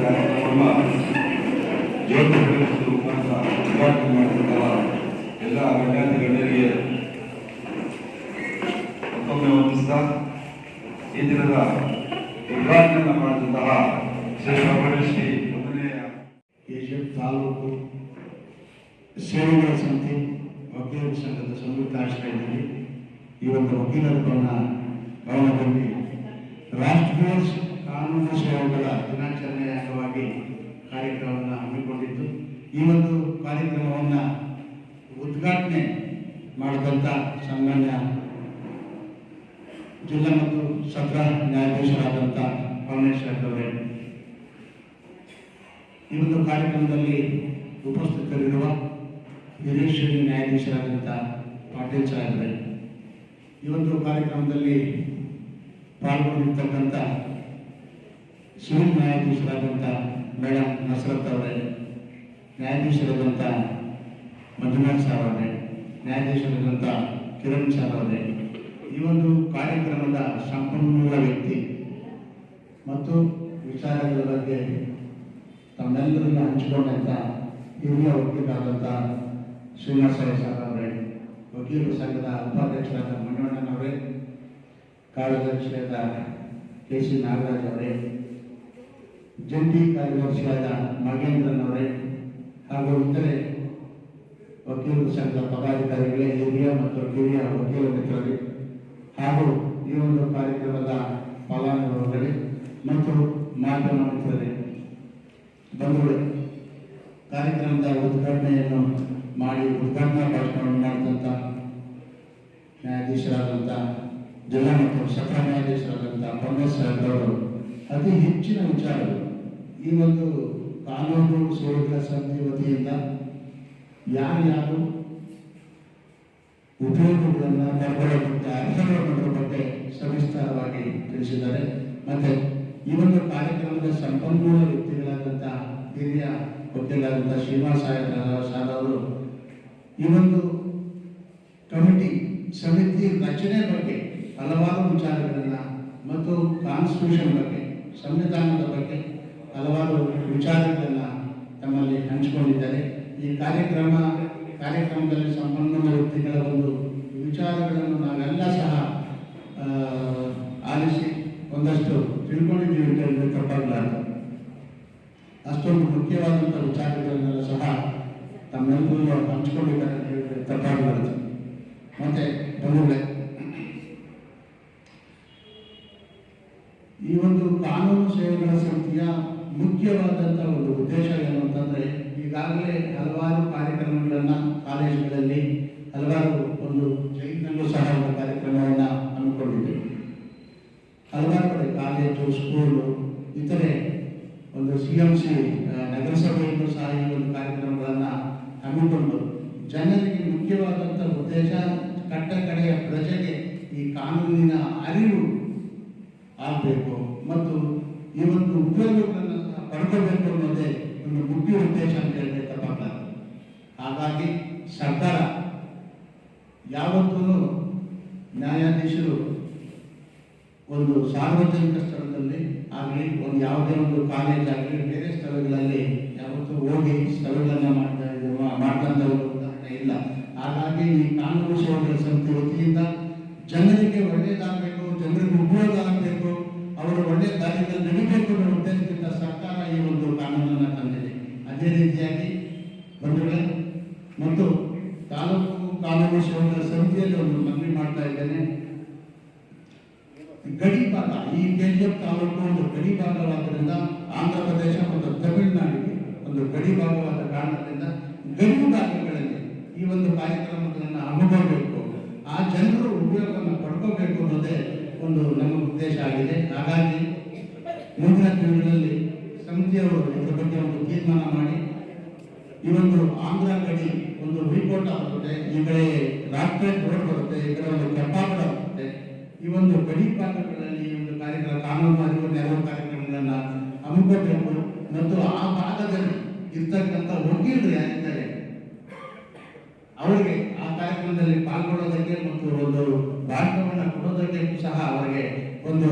ಕಾರ್ಯಕ್ರಮ ಜ್ಯೋತಿ ಬೆಳಗಿಸುವ ಮುಖಾಂತರ ಉದ್ಘಾಟನೆ ಮಾಡಿದಂತಹ ಎಲ್ಲ ಗಣ್ಯಾತಿ ಗಣ್ಯರಿಗೆ ಮತ್ತೊಮ್ಮೆ ವಂದಿಸ್ತಾ ಈ ದಿನದ ಉದ್ಘಾಟನೆಯನ್ನು ಮಾಡಿದಂತಹ ಶ್ರೀ ಮೊದಲನೆಯ ಕೆಜಿಎಫ್ ತಾಲೂಕು ಸೇವೆಗಳ ಸಮಿತಿ ವಕೀಲರ ಸಂಘದ ಸಂಯುಕ್ತ ಆಶ್ರಯದಲ್ಲಿ ಈ ಒಂದು ವಕೀಲರ ಭವನದಲ್ಲಿ ರಾಷ್ಟ್ರೀಯ ಕಾನೂನು ಸೇವೆಗಳ ದಿನಾಚರಣೆಯ ಅಂಗವಾಗಿ ಕಾರ್ಯಕ್ರಮವನ್ನು ಹಮ್ಮಿಕೊಂಡಿದ್ದು ಈ ಒಂದು ಕಾರ್ಯಕ್ರಮವನ್ನು ಉದ್ಘಾಟನೆ ಮಾಡಿದಂಥ ಸನ್ಮಾನ್ಯ ಜಿಲ್ಲಾ ಮತ್ತು ಸತ್ರ ನ್ಯಾಯಾಧೀಶರಾದಂಥ ಪರಮೇಶ್ವರ್ ಅವರೇ, ಈ ಒಂದು ಕಾರ್ಯಕ್ರಮದಲ್ಲಿ ಉಪಸ್ಥಿತರಿರುವ ಹಿರಿಯ ಶ್ರೇಣಿ ನ್ಯಾಯಾಧೀಶರಾದಂಥ ಪಾಟೀಲ್ ಸಾಹೇಬ್ರೆ, ಈ ಒಂದು ಕಾರ್ಯಕ್ರಮದಲ್ಲಿ ಪಾಲ್ಗೊಂಡಿರ್ತಕ್ಕಂಥ ಸಿವಿಲ್ ನ್ಯಾಯಾಧೀಶರಾದಂಥ ಮೇಡಮ್ ನಸರತ್ ಅವರೇ, ನ್ಯಾಯಾಧೀಶರಾದಂಥ ಮಂಜುನಾಥ್ ಸಾರ್ ಅವರೇ, ನ್ಯಾಯಾಧೀಶರಾದಂಥ ಕಿರಣ್ ಸಾರ್ ಅವರೇ, ಈ ಒಂದು ಕಾರ್ಯಕ್ರಮದ ಸಂಪನ್ಮೂಲ ವ್ಯಕ್ತಿ ಮತ್ತು ವಿಚಾರಗಳ ಬಗ್ಗೆ ತಮ್ಮೆಲ್ಲರನ್ನು ಹಂಚಿಕೊಂಡಂಥ ಹಿರಿಯ ವಕೀಲರಾದಂಥ ಶ್ರೀನಿವಾಸ ಸಾರ್ ಅವರೇ, ವಕೀಲರ ಸಂಘದ ಉಪಾಧ್ಯಕ್ಷರಾದ ಮಂಜಣ್ಣನವರೇ, ಕಾರ್ಯದರ್ಶಿಯಾದ ಕೆ ಸಿ ನಾಗರಾಜ್ ಅವರೇ, ಜಂಟಿ ಕಾರ್ಯದರ್ಶಿಯಾದ ನಾಗೇಂದ್ರನ್ ಅವರೇ ಹಾಗೂ ಇತರೆ ವಕೀಲರ ಸಂಘದ ಪದಾಧಿಕಾರಿಗಳೇ, ಹಿರಿಯ ಮತ್ತು ಕಿರಿಯ ವಕೀಲ ಮಿತ್ರರೇ ಹಾಗೂ ಈ ಒಂದು ಕಾರ್ಯಕ್ರಮದ ಫಲಾನುಭವಿಗಳೇ ಮತ್ತು ಮಾಧ್ಯಮ ಮಿತ್ರರೇ, ಬಂಧುಗಳೇ, ಕಾರ್ಯಕ್ರಮದ ಉದ್ಘಾಟನೆಯನ್ನು ಮಾಡಿ ಉದ್ಘಾಟನಾ ಭಾಷಣವನ್ನು ಮಾಡಿದಂಥ ನ್ಯಾಯಾಧೀಶರಾದಂಥ ಜಿಲ್ಲಾ ಮತ್ತು ಸತ್ರ ನ್ಯಾಯಾಧೀಶರಾದಂಥ ಪರಮೇಶ್ವರ್ ಅವರು ಅತಿ ಹೆಚ್ಚಿನ ವಿಚಾರಗಳು ಈ ಒಂದು ಕಾನೂನು ಸೇವೆಗಳ ಸಮಿತಿ ವತಿಯಿಂದ ಯಾರ್ಯಾರು ಉಪಯೋಗಗಳನ್ನು ಪಡ್ಕೊಳ್ಳೋ ಬಗ್ಗೆ ಅರ್ಥಗಳ ಬಗ್ಗೆ ಸವಿಸ್ತಾರವಾಗಿ ತಿಳಿಸಿದ್ದಾರೆ. ಮತ್ತು ಈ ಒಂದು ಕಾರ್ಯಕ್ರಮದ ಸಂಪನ್ಮೂಲ ವ್ಯಕ್ತಿಗಳಾದಂಥ ಹಿರಿಯ ವಕೀಲರಾದಂಥ ಶ್ರೀನಿವಾಸ ಸಾರ್ ಅವರು ಈ ಒಂದು ಕಮಿಟಿ ಸಮಿತಿ ರಚನೆ ಬಗ್ಗೆ ಹಲವಾರು ವಿಚಾರಗಳನ್ನು ಮತ್ತು ಕಾನ್ಸ್ಟಿಟ್ಯೂಷನ್ ಬಗ್ಗೆ, ಸಂವಿಧಾನದ ಬಗ್ಗೆ ಹಲವಾರು ವಿಚಾರಗಳನ್ನು ತಮ್ಮಲ್ಲಿ ಹಂಚಿಕೊಂಡಿದ್ದಾರೆ. ಈ ಕಾರ್ಯಕ್ರಮದಲ್ಲಿ ಸಂಪನ್ಮೂಲ ವ್ಯಕ್ತಿಗಳ ಒಂದು ವಿಚಾರಗಳನ್ನು ನಾವೆಲ್ಲ ಸಹ ಆಲಿಸಿ ಒಂದಷ್ಟು ತಿಳ್ಕೊಂಡಿದ್ದೀವಿ ಅಂತ ಹೇಳಿದ್ರೆ ತಪ್ಪಾಗಲಾರದು. ಅಷ್ಟೊಂದು ಮುಖ್ಯವಾದಂಥ ವಿಚಾರಗಳನ್ನೆಲ್ಲ ಸಹ ತಮ್ಮೆಲ್ಲರೂ ಹಂಚಿಕೊಂಡಿದ್ದಾರೆ ಅಂತ ಹೇಳಿದ್ರೆ ತಪ್ಪಾಗಲಾರದು. ಮತ್ತೆ ಬಂಧುಗಳೇ, ಈ ಒಂದು ಕಾನೂನು ಸೇವೆಗಳ ಸಮಿತಿಯ ಮುಖ್ಯವಾದಂಥ ಒಂದು ಉದ್ದೇಶ ಏನು ಅಂತಂದರೆ, ಈಗಾಗಲೇ ಹಲವಾರು ಕಾರ್ಯಕ್ರಮಗಳನ್ನು ಕಾಲೇಜುಗಳಲ್ಲಿ, ಹಲವಾರು ಒಂದು ಜೈಲಿನಲ್ಲೂ ಸಹ ಒಂದು ಕಾರ್ಯಕ್ರಮವನ್ನು ಹಮ್ಮಿಕೊಂಡಿದ್ದೇವೆ. ಹಲವಾರು ಕಡೆ ಕಾಲೇಜು, ಸ್ಕೂಲು, ಇತರೆ ಒಂದು CMC ನಗರಸಭೆಯಲ್ಲೂ ಸಹ ಈ ಒಂದು ಕಾರ್ಯಕ್ರಮಗಳನ್ನು ಹಮ್ಮಿಕೊಂಡು ಜನರಿಗೆ ಮುಖ್ಯವಾದಂಥ ಉದ್ದೇಶ ಕಟ್ಟ ಕಡೆಯ ಪ್ರಜೆಗೆ ಈ ಕಾನೂನಿನ ಅರಿವು ಆಗಬೇಕು ಮತ್ತು ಈ ಒಂದು ಉಪಯೋಗಗಳನ್ನು ಸಹ ಪಡ್ಕೋಬೇಕು ಅನ್ನೋದೇ ಒಂದು ಮುಖ್ಯ ಉದ್ದೇಶ ಅಂತ ಹೇಳಿದ್ರೆ ತಪ್ಪಾಗಲಾರದು. ಹಾಗಾಗಿ ಸರ್ಕಾರ ಯಾವತ್ತೂ ನ್ಯಾಯಾಧೀಶರು ಒಂದು ಸಾರ್ವಜನಿಕ ಸ್ಥಳದಲ್ಲಿ ಆಗಲಿ, ಒಂದು ಯಾವುದೇ ಒಂದು ಕಾಲೇಜ್ ಆಗಲಿ, ಬೇರೆ ಸ್ಥಳಗಳಲ್ಲಿ ಯಾವತ್ತೂ ಹೋಗಿ ಸ್ಥಳಗಳನ್ನು ಮಾಡ್ಕೊಂತ ಉದಾಹರಣೆ ಇಲ್ಲ. ಹಾಗಾಗಿ ಈ ಕಾನೂನು ಸೇವೆಗಳ ಸಮಿತಿ ವತಿಯಿಂದ ಜನರಿಗೆ ಒಳ್ಳೆಯದಾಗಬೇಕು, ಜನರಿಗೆ ಉಪಯೋಗ ಆಗಬೇಕು, ಅವರು ಒಳ್ಳೆಯ ದಾರಿಯಲ್ಲಿ ನಡಿಬೇಕು ಅನ್ನೋ ಉದ್ದೇಶದಿಂದ ಸರ್ಕಾರ ಈ ಒಂದು ಕಾನೂನನ್ನು ತಂದಿದೆ. ಅದೇ ರೀತಿಯಾಗಿ ಬಂಧುಗಳೇ, ಮತ್ತು ತಾಲೂಕು ಕಾನೂನು ಸೇವೆಗಳ ಸಮಿತಿಯಲ್ಲಿ ಒಂದು ಮನವಿ ಮಾಡ್ತಾ ಇದ್ದೇನೆ. ಗಡಿ ಭಾಗ, ಈ KGF ತಾಲೂಕು ಒಂದು ಗಡಿ ಭಾಗವಾದ್ದರಿಂದ ಆಂಧ್ರ ಪ್ರದೇಶ ಮತ್ತು ತಮಿಳುನಾಡಿಗೆ ಒಂದು ಗಡಿ ಭಾಗವಾದ ಕಾರಣದಿಂದ ಗಡಿ ಭಾಗಗಳಲ್ಲಿ ಈ ಒಂದು ಕಾರ್ಯಕ್ರಮಗಳನ್ನು ಹಮ್ಮಿಕೊಳ್ಳಬೇಕು, ಆ ಜನರು ಉಪಯೋಗವನ್ನು ಪಡ್ಕೋಬೇಕು ಅನ್ನೋದೇ ಒಂದು ನಮ್ಮ ಉದ್ದೇಶ ಆಗಿದೆ. ಹಾಗಾಗಿ ಮುಂದಿನ ದಿನಗಳಲ್ಲಿ ಸಮಿತಿಯವರು ಇದರ ಬಗ್ಗೆ ಒಂದು ತೀರ್ಮಾನ ಮಾಡಿ ಈ ಒಂದು ಆಂಧ್ರ ಗಡಿ ಒಂದು ರಿಪೋರ್ಟ್ ಆಗುತ್ತೆ, ಈ ಕಡೆ ರಾಷ್ಟ್ರೀಯ ರೋಡ್ ಬರುತ್ತೆ, ಈ ಕಡೆ ಒಂದು ಕೆಪಾಪಡ ಬರುತ್ತೆ. ಈ ಒಂದು ಗಡಿ ಭಾಗಗಳಲ್ಲಿ ಈ ಒಂದು ಕಾರ್ಯಕ್ರಮ, ಕಾನೂನು ಅರಿವು ನೆರವು ಕಾರ್ಯಕ್ರಮಗಳನ್ನು ಹಮ್ಮಿಕೊಳ್ಳಬೇಕು ಮತ್ತು ಆ ಭಾಗದಲ್ಲಿ ಇರ್ತಕ್ಕಂಥ ವಕೀಲರು ಯಾರಿದ್ದಾರೆ ಅವರಿಗೆ ಆ ಕಾರ್ಯಕ್ರಮದಲ್ಲಿ ಪಾಲ್ಗೊಳ್ಳೋದಕ್ಕೆ ಮತ್ತು ಒಂದು ಭಾಷಣವನ್ನು ಕೊಡೋದಕ್ಕೆ ಸಹ ಅವರಿಗೆ ಒಂದು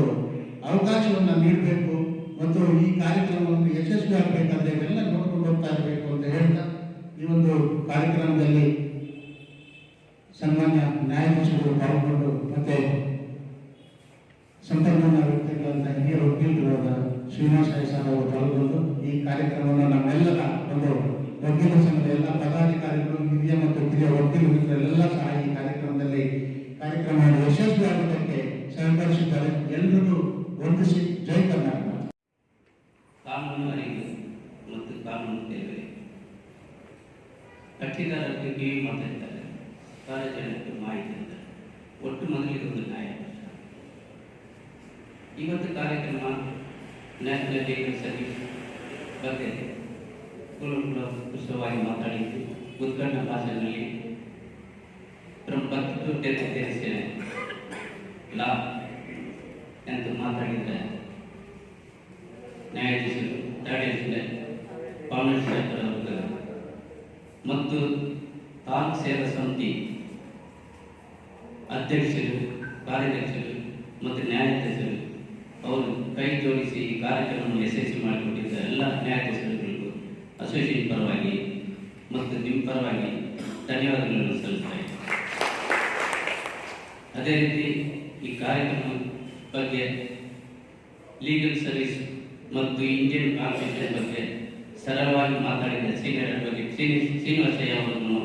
ಅವಕಾಶವನ್ನು ನೀಡಬೇಕು ಮತ್ತು ಈ ಕಾರ್ಯಕ್ರಮವನ್ನು ಯಶಸ್ವಿ ಯಶಸ್ವಿ ಆಗಬೇಕಾದ್ರೆ ಇವೆಲ್ಲ ನೋಡ್ಕೊಂಡು ಹೋಗ್ತಾ ಇರಬೇಕು ಅಂತ ಹೇಳ್ತಾ ಈ ಒಂದು ಕಾರ್ಯಕ್ರಮದಲ್ಲಿ ಸನ್ಮಾನ್ಯ ನ್ಯಾಯಾಧೀಶರು ಪಾಲ್ಗೊಂಡು ಮತ್ತೆ ಸಂಪನ್ಮೂಲ ವ್ಯಕ್ತಿಗಳಂತ ಹಿರಿಯ ವಕೀಲರಾದ ಶ್ರೀನಿವಾಸ ಸಾರ್ ಅವರು ಪಾಲ್ಗೊಂಡು ಈ ಕಾರ್ಯಕ್ರಮವನ್ನು ನಮ್ಮೆಲ್ಲರ ಒಂದು ವಕೀಲ ಸಂಘದ ಎಲ್ಲ ಪದಾಧಿಕಾರಿಗಳು ಹಿರಿಯ ಮತ್ತು ಕಿರಿಯ ವಕೀಲ ಮಿತ್ರರೆಲ್ಲ ಸಹ ಈ ಕಾರ್ಯಕ್ರಮವನ್ನು ಯಶಸ್ವಿಯಾಗುವುದಕ್ಕೆ ಸಹಕರಿಸಿದ್ದಾರೆ. ಎಲ್ಲರಿಗೂ ವಂದಿಸಿ ಜೈ ಕರ್ನಾಟಕ. ಕಾನೂನು ಅರಿವು ಮತ್ತು ಕಾನೂನು ಸೇವೆ ಕಕ್ಷಿದಾರರಿಗೆ ಕಿವಿ ಮಾತಾಡ್ತಾರೆ, ಕಾರ್ಯಾಚರಣೆಗೆ ಮಾಹಿತಿ ಅಂತಾರೆ. ಒಟ್ಟು ಮೊದಲಿಗೆ ಒಂದು ನ್ಯಾಯಾಧೀಶ. ಇವತ್ತು ಕಾರ್ಯಕ್ರಮ ನ್ಯಾಷನಲ್ ಲೀಗಲ್ ಸರ್ವಿಸ್ ಬಗ್ಗೆ ಕುಶಲವಾಗಿ ಮಾತಾಡಿದ್ದು ಉದ್ಘಾಟನಾ ಭಾಷಣದಲ್ಲಿ from birth to death there is a law ಎಂದು ಮಾತಾಡಿದರೆ ನ್ಯಾಯಾಧೀಶರು ತಡೆಯಿಸಿದೆ ಕಾಂಗ್ರೆಸ್ ಅವರು ಮತ್ತು ತಾಲೂಕು ಸೇವಾ ಸಮಿತಿ ಅಧ್ಯಕ್ಷರು, ಕಾರ್ಯಾಧ್ಯಕ್ಷರು ಮತ್ತು ನ್ಯಾಯಾಧೀಶರು ಅವರು ಕೈ ಜೋಡಿಸಿ ಈ ಕಾರ್ಯಕ್ರಮವನ್ನು ಯಶಸ್ವಿ ಮಾಡಿಕೊಟ್ಟಿದ್ದ ಎಲ್ಲ ನ್ಯಾಯಾಧೀಶರುಗಳಿಗೂ ಅಸೋಸಿಯೇಷನ್ ಪರವಾಗಿ ಮತ್ತು ನಿಮ್ಮ ಪರವಾಗಿ ಧನ್ಯವಾದಗಳನ್ನು ಸಲ್ಲಿಸ್ತಾರೆ. ಅದೇ ರೀತಿ ಈ ಕಾರ್ಯಕ್ರಮ ಬಗ್ಗೆ ಲೀಗಲ್ ಸರ್ವಿಸ್ ಮತ್ತು ಇಂಡಿಯನ್ ಕಾನ್ಸ್ಟಿಟ್ಯೂಷನ್ ಬಗ್ಗೆ ಸರಳವಾಗಿ ಮಾತಾಡಿದ ಸೀನಿಯರ್ ಅಡ್ವೊಕೇಟ್ ಶ್ರೀನಿವಾಸಯ್ಯ ಅವರನ್ನು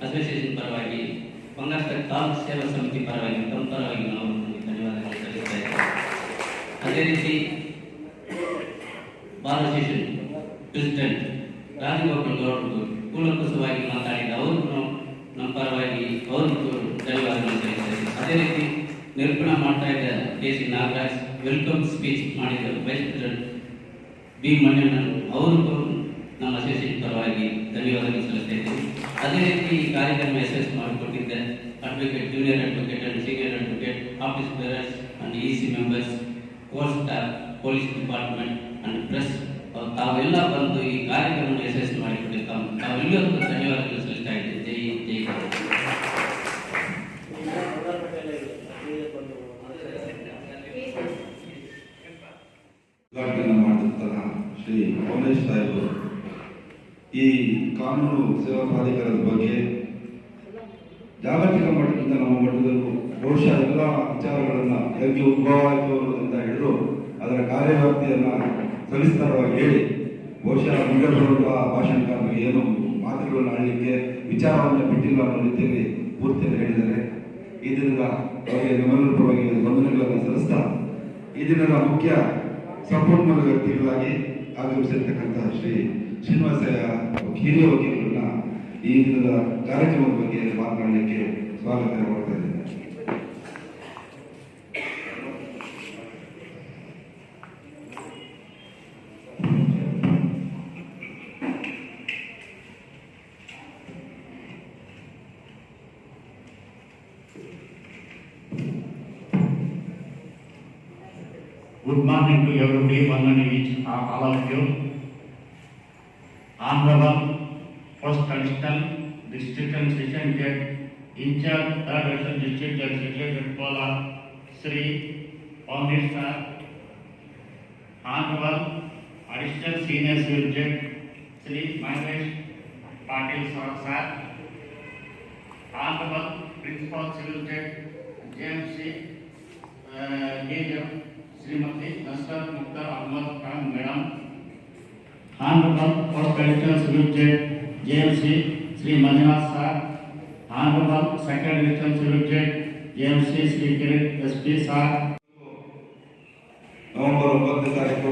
ಅಸೋಸಿಯೇಷನ್ ಪರವಾಗಿ ಬಂಗಾಸ್ತ ತಾಲೂಕು ಸೇವಾ ಸಮಿತಿ ಪರವಾಗಿ ತಮ್ಮ ಪರವಾಗಿ ನಾವು ಧನ್ಯವಾದಗಳು ಸಲ್ಲಿಸ್ತಾ ಇದ್ದೇವೆ. ಅದೇ ರೀತಿ ಬಾರ್ ಅಸೋಸಿಯೇಷನ್ ಪ್ರೆಸಿಡೆಂಟ್ ರಾಜಗೋಪಾಲ್ ಗೌಡರು ಕೂಲಂಕುಷವಾಗಿ ಮಾತಾಡಿದ ಅವರನ್ನು ನಮ್ಮ ಪರವಾಗಿ ಅವ್ರಿಗೂ ಧನ್ಯವಾದಗಳು ಸಲ್ಲಿಸ್ತಾರೆ. ಅದೇ ರೀತಿ ನಿರೂಪಣೆ ಮಾಡ್ತಾ ಇದ್ದ ಕೆ.ಸಿ. ನಾಗರಾಜ್ ವೆಲ್ಕಮ್ ಸ್ಪೀಚ್ ಮಾಡಿದ ವೈಸ್ ಪ್ರೆಸಿಡೆಂಟ್ ಬಿ ಮಣ್ಣಣ್ಣನ್ ಅವ್ರಿಗೂ ನಮ್ಮ ಅಸೋಸಿಯೇಷನ್ ಪರವಾಗಿ ಧನ್ಯವಾದಗಳು ಸಲ್ಲಿಸ್ತಾ ಇದ್ದೀವಿ. ಅದೇ ರೀತಿ ಈ ಕಾರ್ಯಕ್ರಮ ಯಶಸ್ವಿ ಮಾಡಿಕೊಟ್ಟಿದ್ದ advocate, junior advocate and senior advocate, office bearers and EC members, court staff, police department and press ತಾವೆಲ್ಲ ಬಂದು ಈ ಕಾರ್ಯಕ್ರಮವನ್ನು ಯಶಸ್ವಿ ಮಾಡಿಕೊಟ್ಟಿರ್ತಾವೆ. ತಾವೆಲ್ಲರಿಗೂ ಧನ್ಯವಾದಗಳು ಸಲ್ಲಿಸ್ತಾ ಇದ್ದೀವಿ. ಜೈ ಜೈ ಉದ್ಘಾಟನೆ ಮಾಡಿದಂತಹ ಶ್ರೀ ಪವನೇಶ್ ಸಾಹೇಬರು ಈ ಕಾನೂನು ಸೇವಾ ಪ್ರಾಧಿಕಾರದ ಬಗ್ಗೆ ಜಾಗತಿಕ ಮಟ್ಟದಿಂದ ನಮ್ಮ ಮಟ್ಟದಲ್ಲೂ ಬಹುಶಃ ಎಲ್ಲ ವಿಚಾರಗಳನ್ನು ಹೇಗೆ ಉದ್ಭವ ಆಯಿತು ಅನ್ನೋದ್ರಿಂದ ಹಿಡಿದು ಅದರ ಕಾರ್ಯವ್ಯಾಪ್ತಿಯನ್ನು ಸವಿಸ್ತಾರವಾಗಿ ಹೇಳಿ ಬಹುಶಃ ಮುಂದೆ ಬರುವಂತಹ ಭಾಷಣಕಾರರಿಗೆ ಏನು ಮಾತುಗಳನ್ನು ಆಡಲಿಕ್ಕೆ ವಿಚಾರವನ್ನು ಬಿಟ್ಟಿಲ್ಲ ಅನ್ನೋ ರೀತಿಯಲ್ಲಿ ಪೂರ್ತಿಯನ್ನು ಹೇಳಿದ್ದಾರೆ. ಈ ದಿನದ ಅವರಿಗೆ ನಿಮ್ಮೆಲ್ಲರ ಪರವಾಗಿ ವಂದನೆಗಳನ್ನು ಸಲ್ಲಿಸ್ತಾ ಈ ದಿನದ ಮುಖ್ಯ ಸಂಪನ್ಮೂಲ ವ್ಯಕ್ತಿಗಳಾಗಿ ಆಗಮಿಸಿರ್ತಕ್ಕಂಥ ಶ್ರೀ ಶ್ರೀನಿವಾಸಯ್ಯ ಹಿರಿಯ ವಕೀಲರನ್ನ ಈ ದಿನದ ಕಾರ್ಯಕ್ರಮದ ಬಗ್ಗೆ ಮಾತನಾಡಲಿಕ್ಕೆ ಸ್ವಾಗತ ಮಾಡ್ತಾ ಇದ್ದೇನೆ. Good morning to everybody, one and each, all of you. Honorable First Additional District and Session Judge, in charge, Third Additional District Judge, Secretary Pola, Sri Pawnesh Sir. Honorable Additional Senior Civil Judge, Sri Mahesh Patil Sir. Honorable Principal Civil Judge, JMC, JM. Shrimati Nusrat Mukhtar Ahmed Khan madam. Honorable First Additional Civil Judge JMC Sri Manjunath Sir. Honorable Second Additional Civil Judge JMC Sri Kirit SP Sir. November 9ನೇ ತಾರೀಕು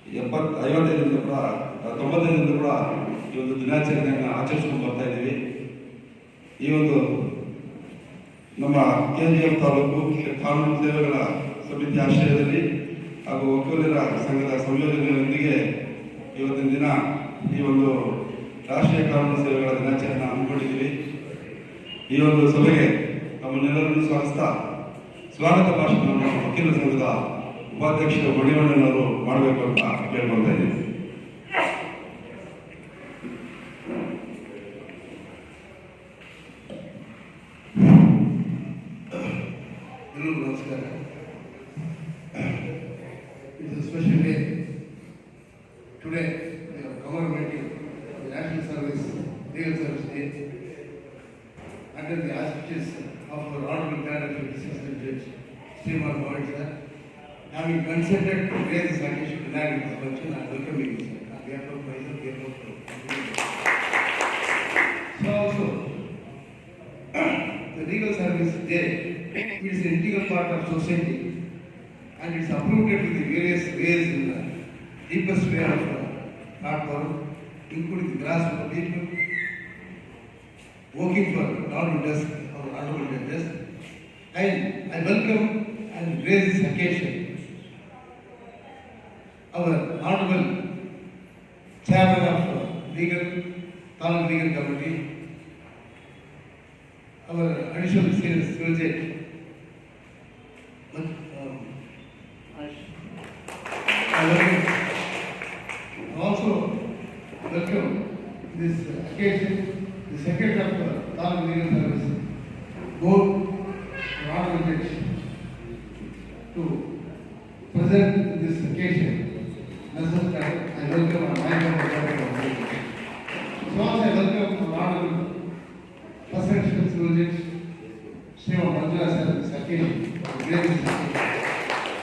1955ರಿಂದ ಕೂಡ 90ರಿಂದ ಕೂಡ ಈ ಒಂದು ದಿನಾಚರಣೆಯನ್ನು ಆಚರಿಸಿಕೊಂಡು ಬರ್ತಾ ಇದ್ದೀವಿ. ಈ ಒಂದು ನಮ್ಮ KGF ತಾಲೂಕು ಕಾನೂನು ಸೇವೆಗಳ ಸಮಿತಿ ಆಶ್ರಯದಲ್ಲಿ ಹಾಗೂ ವಕೀಲರ ಸಂಘದ ಸಂಯೋಜನೆಯೊಂದಿಗೆ ಇವತ್ತಿನ ದಿನ ಈ ಒಂದು ರಾಷ್ಟ್ರೀಯ ಕಾನೂನು ಸೇವೆಗಳ ದಿನಾಚರಣೆ ಹಮ್ಮಿಕೊಂಡಿದ್ದೀವಿ. ಈ ಒಂದು ಸಭೆಗೆ ನಮ್ಮನ್ನೆಲ್ಲರನ್ನು ಸ್ವಾಗತ ಭಾಷಣವನ್ನು ವಕೀಲರ ಸಂಘದ ಉಪಾಧ್ಯಕ್ಷರು ಮಣಿವಣ್ಣನವರು ಮಾಡಬೇಕು ಅಂತ ಕೇಳ್ಕೊಳ್ತಾ ಇದ್ದೀವಿ. ನಮಸ್ಕಾರ. ಇದು special day Today, we are commemorating the National Service, Legal Service Day, under the auspices of our Honorable Director, Assistant Judge, Sriman Boyd, sir. Having consented to raise this occasion to nag this function, I welcome you, sir. On behalf of myself, behalf of so also, the Legal Service Day is an integral part of society, and it's uprooted to the various ways in the deepest way of thought world, including the grassroots people working for law and justice, our honorable judges. And I welcome and raise this occasion our honorable chairman of Taluk Legal Committee, our additional senior civil judge, I also welcome this occasion the Secretary of Taluk Legal Service Board, Honorable Judge, to present this occasion. I welcome our mind. So also I welcome our Honorable First Section Civil Judge, Sriman Manjula sir, this occasion.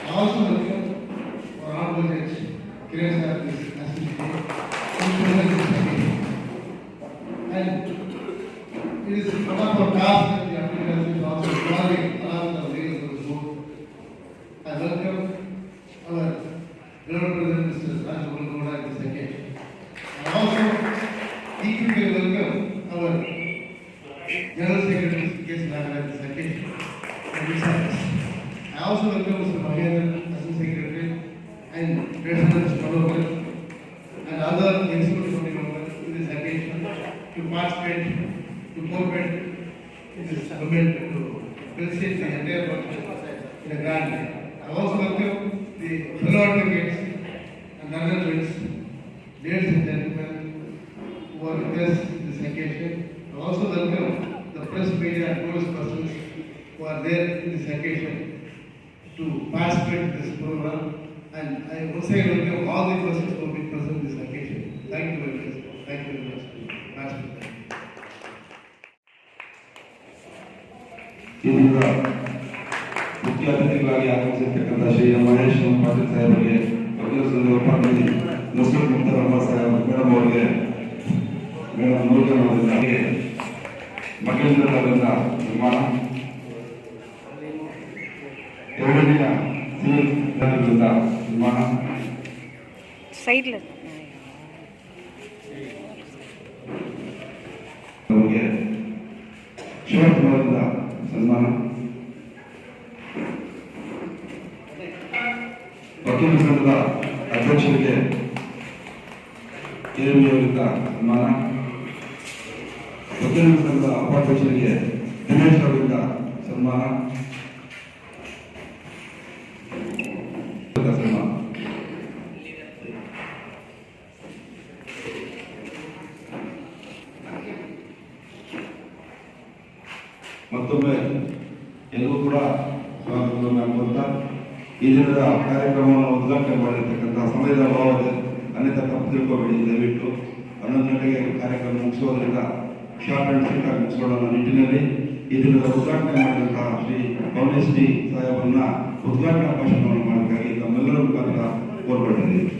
I also welcome our Honorable Judge, Kiran sir, this assistant. And it is one of our tasks that the applicant is also involving along the legal service board. I welcome our President Mr. Rajgopal Gowda at this occasion. I also equally welcome our General Secretary K. Nagar at this occasion. I also welcome Mr. Mahendra, Assistant Secretary, and President Mr. Logan, and other executive committee members in this occasion to participate, to cooperate in this movement to facilitate the entire function in a grand way. I also welcome the fellow advocates and other friends, ladies and gentlemen, who are with us in this occasion. I also welcome the press, media, and police persons who are there in this occasion to participate in this program. And I once again welcome all the persons who will be present in this occasion. Thank you very much. Thank you very much. ಇದೀಗ ಮುಖ್ಯ ಅತಿಥಿಗಳಾಗಿ ಆಗಮಿಸಿರ್ತಕ್ಕಂಥ ಶ್ರೀ ಮಹೇಶ್ ಪಾಟೀಲ್ ಸಾಹೇಬರಿಗೆ, ವಕೀಲ ಸಂಘದ ಉಪಾಧ್ಯಕ್ಷ Naseer Mukhtar Ahmed Saheb madam ಅವರಿಗೆ, madam Murugan ಅವರಿಗೆ, ಮಗೇಂದ್ರ ಅವರಿಂದ ನಿರ್ಮಾಣ, ಎರಡನೆಯ ಸಿವಿಲ್ ವಿಭಾಗದಿಂದ ನಿರ್ಮಾಣ, ಅವರಿಗೆ ಶಿವಕುಮಾರಿಂದ ಸನ್ಮಾನ, ವಕೀಲ ಸಂಘದ ಅಧ್ಯಕ್ಷರಿಗೆ ಕೆಎಂಬಿ ಅವರಿಂದ ಸನ್ಮಾನ, ವಕೀಲ ಸಂಘದ ಉಪಾಧ್ಯಕ್ಷರಿಗೆ ದಿನೇಶ್ ಅವರಿಂದ ಸನ್ಮಾನ, ಮತ್ತೊಮ್ಮೆ ಎಲ್ಲರೂ ಕೂಡ ಸ್ವಾಗತವನ್ನು ಹಾಕುತ್ತಾ ಈ ದಿನದ ಕಾರ್ಯಕ್ರಮವನ್ನು ಉದ್ಘಾಟನೆ ಮಾಡಿರ್ತಕ್ಕಂಥ ಸಮಯದ ಅಭಾವದ ಅನ್ಯಥ ತಪ್ಪು ತಿಳ್ಕೋಬೇಡಿ. ದಯವಿಟ್ಟು 11 ಗಂಟೆಗೆ ಕಾರ್ಯಕ್ರಮ ಮುಗಿಸೋದ್ರಿಂದ ಶಾರ್ಟ್ ಅಂಡ್ ಸ್ವೀಟ್ ಆಗಿ ಮುಗಿಸೋಣ ನಿಟ್ಟಿನಲ್ಲಿ ಈ ದಿನದ ಉದ್ಘಾಟನೆ ಮಾಡಿದಂತಹ ಶ್ರೀ ಪವನೇಶ್ ಡಿ ಸಾಹೇಬರನ್ನ ಉದ್ಘಾಟನಾ ಭಾಷಣವನ್ನು ಮಾಡೋಕ್ಕಾಗಿ ತಮ್ಮೆಲ್ಲರ ಮುಖಾಂತರ ಕೋರ್ಪಟ್ಟಿದ್ದೀವಿ.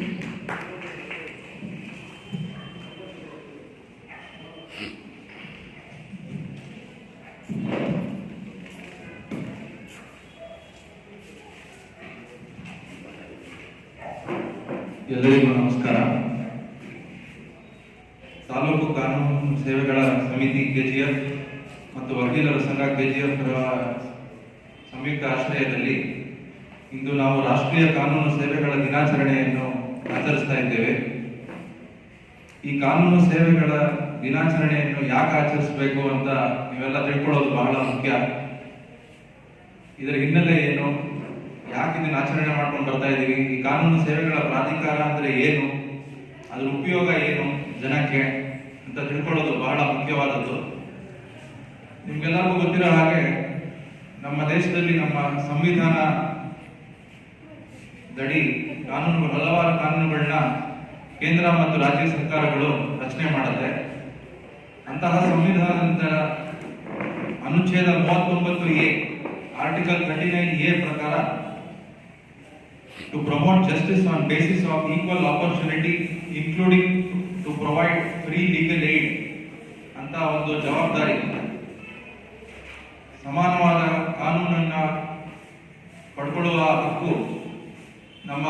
ಎಲ್ಲರಿಗೂ ನಮಸ್ಕಾರ. ತಾಲೂಕು ಕಾನೂನು ಸೇವೆಗಳ ಸಮಿತಿ ಕೆಜಿಎಫ್ ಮತ್ತು ವಕೀಲರ ಸಂಘ ಕೆಜಿಎಫ್ ಸಂಯುಕ್ತ ಆಶ್ರಯದಲ್ಲಿ ಇಂದು ನಾವು ರಾಷ್ಟ್ರೀಯ ಕಾನೂನು ಸೇವೆಗಳ ದಿನಾಚರಣೆಯನ್ನು ಆಚರಿಸ್ತಾ ಇದ್ದೇವೆ. ಈ ಕಾನೂನು ಸೇವೆಗಳ ದಿನಾಚರಣೆಯನ್ನು ಯಾಕೆ ಆಚರಿಸಬೇಕು ಅಂತ ನೀವೆಲ್ಲ ತಿಳ್ಕೊಳ್ಳೋದು ಬಹಳ ಮುಖ್ಯ. ಇದರ ಹಿನ್ನೆಲೆ ಏನು, ಯಾಕೆ ಇದನ್ನು ಆಚರಣೆ ಮಾಡ್ಕೊಂಡು ಬರ್ತಾ ಇದ್ದೀವಿ, ಈ ಕಾನೂನು ಸೇವೆಗಳ ಪ್ರಾಧಿಕಾರ ಅಂದ್ರೆ ಏನು, ಅದ್ರ ಉಪಯೋಗ ಏನು ಜನಕ್ಕೆ ಅಂತ ತಿಳ್ಕೊಳ್ಳೋದು ಬಹಳ ಮುಖ್ಯವಾದದ್ದು. ನಿಮ್ಗೆಲ್ಲರಿಗೂ ಗೊತ್ತಿರೋ ಹಾಗೆ ನಮ್ಮ ದೇಶದಲ್ಲಿ ನಮ್ಮ ಸಂವಿಧಾನ ದಡಿ ಹಲವಾರು ಕಾನೂನುಗಳನ್ನ ಕೇಂದ್ರ ಮತ್ತು ರಾಜ್ಯ ಸರ್ಕಾರಗಳು ರಚನೆ ಮಾಡುತ್ತೆ. ಅಂತಹ ಸಂವಿಧಾನದ ಅನುಚ್ಛೇದ 39A ಆರ್ಟಿಕಲ್ 39A ಪ್ರಕಾರ to promote justice on basis of equal opportunity including to provide free legal aid ಅಂತ ಒಂದು ಜವಾಬ್ದಾರಿ, ಸಮಾನವಾದ ಕಾನೂನನ್ನ ಪಡ್ಕೊಳ್ಳುವ ಹಕ್ಕು ನಮ್ಮ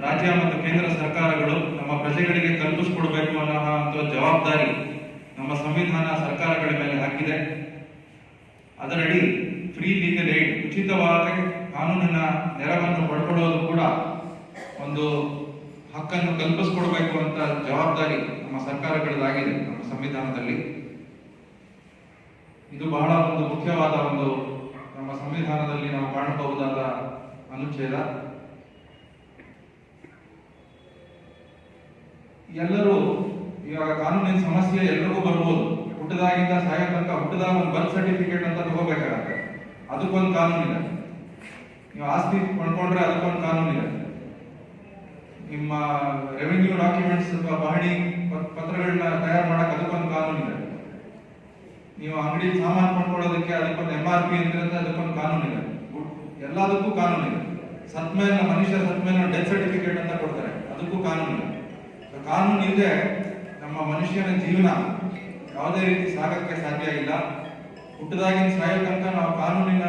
ರಾಜ್ಯ ಮತ್ತು ಕೇಂದ್ರ ಸರ್ಕಾರಗಳು ನಮ್ಮ ಪ್ರಜೆಗಳಿಗೆ ಕಲ್ಪಿಸಿಕೊಡ್ಬೇಕು ಅನ್ನೋ ಜವಾಬ್ದಾರಿ ನಮ್ಮ ಸಂವಿಧಾನ ಸರ್ಕಾರಗಳ ಮೇಲೆ ಹಾಕಿದೆ. ಅದರಡಿ ಫ್ರೀ ಲೀಗಲ್ ಏಡ್, ಉಚಿತವಾಗಿ ಕಾನೂನಿನ ನೆರವನ್ನು ಪಡ್ಕೊಳ್ಳೋದು ಕೂಡ ಒಂದು ಹಕ್ಕನ್ನು ಕಲ್ಪಿಸಿಕೊಡ್ಬೇಕು ಅಂತ ಜವಾಬ್ದಾರಿ ನಮ್ಮ ಸರ್ಕಾರಗಳದಾಗಿದೆ ನಮ್ಮ ಸಂವಿಧಾನದಲ್ಲಿ. ಇದು ಬಹಳ ಒಂದು ಮುಖ್ಯವಾದ ಒಂದು ನಮ್ಮ ಸಂವಿಧಾನದಲ್ಲಿ ನಾವು ಕಾಣಬಹುದಾದ ಅನುಚ್ಛೇದ. ಎಲ್ಲರೂ ಇವಾಗ ಕಾನೂನಿನ ಸಮಸ್ಯೆ ಎಲ್ರಿಗೂ ಬರ್ಬೋದು. ಹುಟ್ಟದಾಗಿಂದ ಸಾಯೋ ತನಕ ಹುಟ್ಟದಾಗ ಒಂದು ಬರ್ತ್ ಸರ್ಟಿಫಿಕೇಟ್ ಅಂತ ತಗೋಬೇಕಾಗತ್ತೆ, ಅದಕ್ಕೊಂದು ಕಾನೂನಿದೆ. ನೀವು ಆಸ್ತಿ ಕೊಂಡ್ಕೊಂಡ್ರೆ ಅದಕ್ಕೊಂದು ಕಾನೂನಿದೆ. ನಿಮ್ಮ ರೆವಿನ್ಯೂ ಡಾಕ್ಯುಮೆಂಟ್ಸ್ ಅಥವಾ ಪಹಣಿ ಪತ್ರಗಳನ್ನ ತಯಾರು ಮಾಡಕ್ಕೆ ಅದಕ್ಕೊಂದು ಕಾನೂನಿದೆ. ನೀವು ಅಂಗಡಿ ಸಾಮಾನು ಕೊಂಡ್ಕೊಳ್ಳೋದಕ್ಕೆ ಅದಕ್ಕೊಂದು MRP ಅಂತ ಅದಕ್ಕೊಂದು ಕಾನೂನಿದೆ. ಎಲ್ಲದಕ್ಕೂ ಕಾನೂನಿದೆ. ಸತ್ಮೇಲೆ ಮನುಷ್ಯ ಸತ್ಮೇಲೆ ಡೆತ್ ಸರ್ಟಿಫಿಕೇಟ್ ಅಂತ ಕೊಡ್ತಾರೆ, ಅದಕ್ಕೂ ಕಾನೂನಿದೆ. ಕಾನೂನು ಇಲ್ಲದೆ ನಮ್ಮ ಮನುಷ್ಯನ ಜೀವನ ಯಾವುದೇ ರೀತಿ ಸಾಗಕ್ಕೆ ಸಾಧ್ಯ ಇಲ್ಲ. ಹುಟ್ಟದಾಗಿನ ಸಾಯೋ ತನಕ ನಾವು ಕಾನೂನಿನ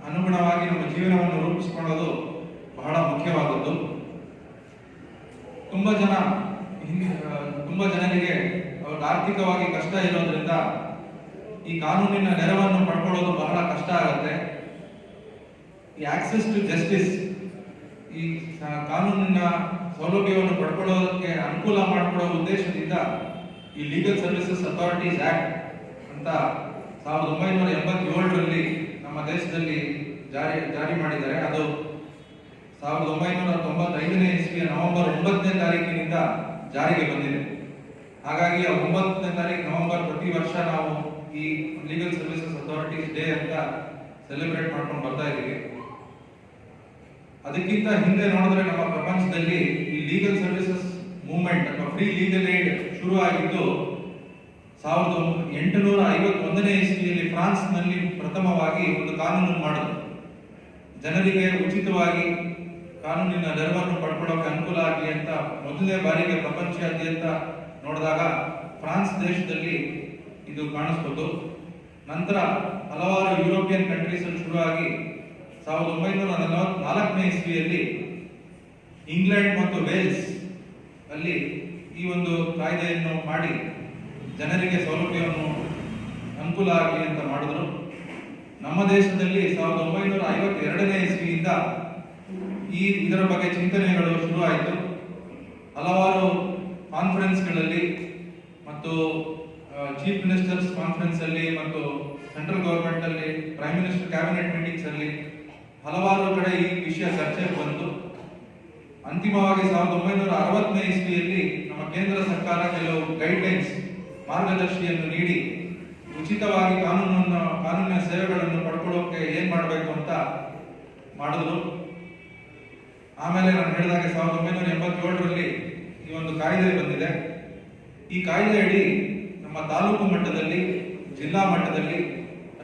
ಅನುಗುಣವಾಗಿ ನಮ್ಮ ಜೀವನವನ್ನು ರೂಪಿಸಿಕೊಳ್ಳೋದು ಬಹಳ ಮುಖ್ಯವಾದದ್ದು. ತುಂಬಾ ಜನರಿಗೆ ಅವ್ರಿಗೆ ಆರ್ಥಿಕವಾಗಿ ಕಷ್ಟ ಇರೋದ್ರಿಂದ ಈ ಕಾನೂನಿನ ನೆರವನ್ನು ಪಡ್ಕೊಳ್ಳೋದು ಬಹಳ ಕಷ್ಟ ಆಗುತ್ತೆ. ಈ ಆಕ್ಸೆಸ್ ಟು ಜಸ್ಟಿಸ್, ಈ ಕಾನೂನಿನ ಸೌಲಭ್ಯವನ್ನು ಪಡ್ಕೊಳ್ಳೋದಕ್ಕೆ ಅನುಕೂಲ ಮಾಡಿಕೊಡೋ ಉದ್ದೇಶದಿಂದ ಈ ಲೀಗಲ್ ಸರ್ವಿಸಸ್ ಅಥಾರಿಟೀಸ್ ಆಕ್ಟ್ ಅಂತ 1987ರಲ್ಲಿ ನಮ್ಮ ದೇಶದಲ್ಲಿ ಜಾರಿ ಮಾಡಿದ್ದಾರೆ. ಅದು 1995ನೇ ಇಸ್ವಿಯ ನವೆಂಬರ್ 9ನೇ ತಾರೀಕಿನಿಂದ ಜಾರಿಗೆ ಬಂದಿದೆ. ಹಾಗಾಗಿ 9ನೇ ತಾರೀಕು ನವೆಂಬರ್ ಪ್ರತಿ ವರ್ಷ ನಾವು ಈ ಲೀಗಲ್ ಸರ್ವಿಸಸ್ ಅಥಾರಿಟೀಸ್ ಡೇ ಅಂತ ಸೆಲೆಬ್ರೇಟ್ ಮಾಡ್ಕೊಂಡು ಬರ್ತಾ ಇದ್ದೀವಿ. ಅದಕ್ಕಿಂತ ಹಿಂದೆ ನೋಡಿದ್ರೆ ನಮ್ಮ ಪ್ರಪಂಚದಲ್ಲಿ ಈ ಲೀಗಲ್ ಸರ್ವಿಸಸ್ ಮೂವ್ಮೆಂಟ್ ಅಥವಾ ಫ್ರೀ ಲೀಗಲ್ ಏಡ್ ಶುರು ಆಗಿದ್ದು 1851ನೇ ಇಸ್ವಿಯಲ್ಲಿ ಫ್ರಾನ್ಸ್ನಲ್ಲಿ ಪ್ರಥಮವಾಗಿ ಒಂದು ಕಾನೂನು ಮಾಡಿದ್ರು. ಜನರಿಗೆ ಉಚಿತವಾಗಿ ಕಾನೂನಿನ ನೆರವನ್ನು ಪಡ್ಕೊಳ್ಳೋಕೆ ಅನುಕೂಲ ಆಗಲಿ ಅಂತ ಮೊದಲನೇ ಬಾರಿಗೆ ಪ್ರಪಂಚಾದ್ಯಂತ ನೋಡಿದಾಗ ಫ್ರಾನ್ಸ್ ದೇಶದಲ್ಲಿ ಇದು ಕಾಣಿಸ್ಬೋದು. ನಂತರ ಹಲವಾರು ಯುರೋಪಿಯನ್ ಕಂಟ್ರೀಸ್ ಅಲ್ಲಿ ಶುರುವಾಗಿ 1944ನೇ ಇಸ್ವಿಯಲ್ಲಿ ಇಂಗ್ಲೆಂಡ್ ಮತ್ತು ವೇಲ್ಸ್ ಅಲ್ಲಿ ಈ ಒಂದು ಕಾಯ್ದೆಯನ್ನು ಮಾಡಿ ಜನರಿಗೆ ಸೌಲಭ್ಯವನ್ನು ಅನುಕೂಲ ಆಗಲಿ ಅಂತ ಮಾಡಿದ್ರು. ನಮ್ಮ ದೇಶದಲ್ಲಿ 1952ನೇ ಇಸ್ವಿಯಿಂದ ಇದರ ಬಗ್ಗೆ ಚಿಂತನೆಗಳು ಶುರುವಾಯಿತು. ಹಲವಾರು ಕಾನ್ಫರೆನ್ಸ್ಗಳಲ್ಲಿ ಮತ್ತು ಚೀಫ್ ಮಿನಿಸ್ಟರ್ಸ್ ಕಾನ್ಫರೆನ್ಸ್ ಅಲ್ಲಿ ಮತ್ತು ಸೆಂಟ್ರಲ್ ಗವರ್ಮೆಂಟ್ ಅಲ್ಲಿ ಪ್ರೈಮ್ ಮಿನಿಸ್ಟರ್ ಕ್ಯಾಬಿನೆಟ್ ಮೀಟಿಂಗ್ಸ್ ಅಲ್ಲಿ ಹಲವಾರು ಕಡೆ ಈ ವಿಷಯ ಚರ್ಚೆಗೆ ಬಂತು. ಅಂತಿಮವಾಗಿ 1960ನೇ ಇಸ್ವಿಯಲ್ಲಿ ನಮ್ಮ ಕೇಂದ್ರ ಸರ್ಕಾರ ಕೆಲವು ಗೈಡ್ಲೈನ್ಸ್, ಮಾರ್ಗದರ್ಶಿಯನ್ನು ನೀಡಿ ಉಚಿತವಾಗಿ ಕಾನೂನಿನ ಸೇವೆಗಳನ್ನು ಪಡ್ಕೊಳ್ಳೋಕೆ ಏನ್ ಮಾಡಬೇಕು ಅಂತ ಮಾಡಿದ್ರು. ಆಮೇಲೆ ನಾನು ಹೇಳಿದಾಗೆ 1987ರಲ್ಲಿ ಈ ಒಂದು ಕಾಯ್ದೆ ಬಂದಿದೆ. ಈ ಕಾಯ್ದೆ ಅಡಿ ನಮ್ಮ ತಾಲೂಕು ಮಟ್ಟದಲ್ಲಿ, ಜಿಲ್ಲಾ ಮಟ್ಟದಲ್ಲಿ,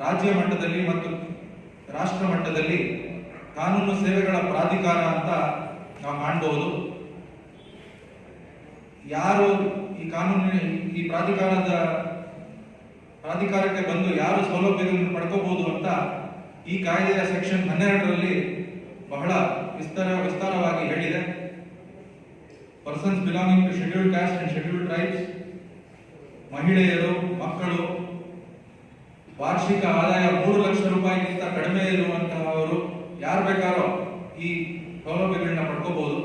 ರಾಜ್ಯ ಮಟ್ಟದಲ್ಲಿ ಮತ್ತು ರಾಷ್ಟ್ರ ಮಟ್ಟದಲ್ಲಿ ಕಾನೂನು ಸೇವೆಗಳ ಪ್ರಾಧಿಕಾರ ಅಂತ ನಾವು ಕಾಣಬಹುದು. ಯಾರು ಈ ಈ ಪ್ರಾಧಿಕಾರಕ್ಕೆ ಬಂದು ಯಾರು ಸೌಲಭ್ಯಗಳನ್ನು ಪಡ್ಕೋಬಹುದು ಅಂತ ಈ ಕಾಯ್ದೆಯ ಸೆಕ್ಷನ್ 12ರಲ್ಲಿ ಬಹಳ ವಿಸ್ತಾರವಾಗಿ ಹೇಳಿದೆ. Persons belonging to scheduled caste and scheduled tribes, ಮಹಿಳೆಯರು, ಮಕ್ಕಳು, ವಾರ್ಷಿಕ ಆದಾಯ 3 ಲಕ್ಷ ರೂಪಾಯಿಗಿಂತ ಕಡಿಮೆ ಇರುವಂತಹವರು ಯಾರು ಬೇಕಾರೋ ಈ ಸೌಲಭ್ಯಗಳನ್ನ ಪಡ್ಕೋಬಹುದು.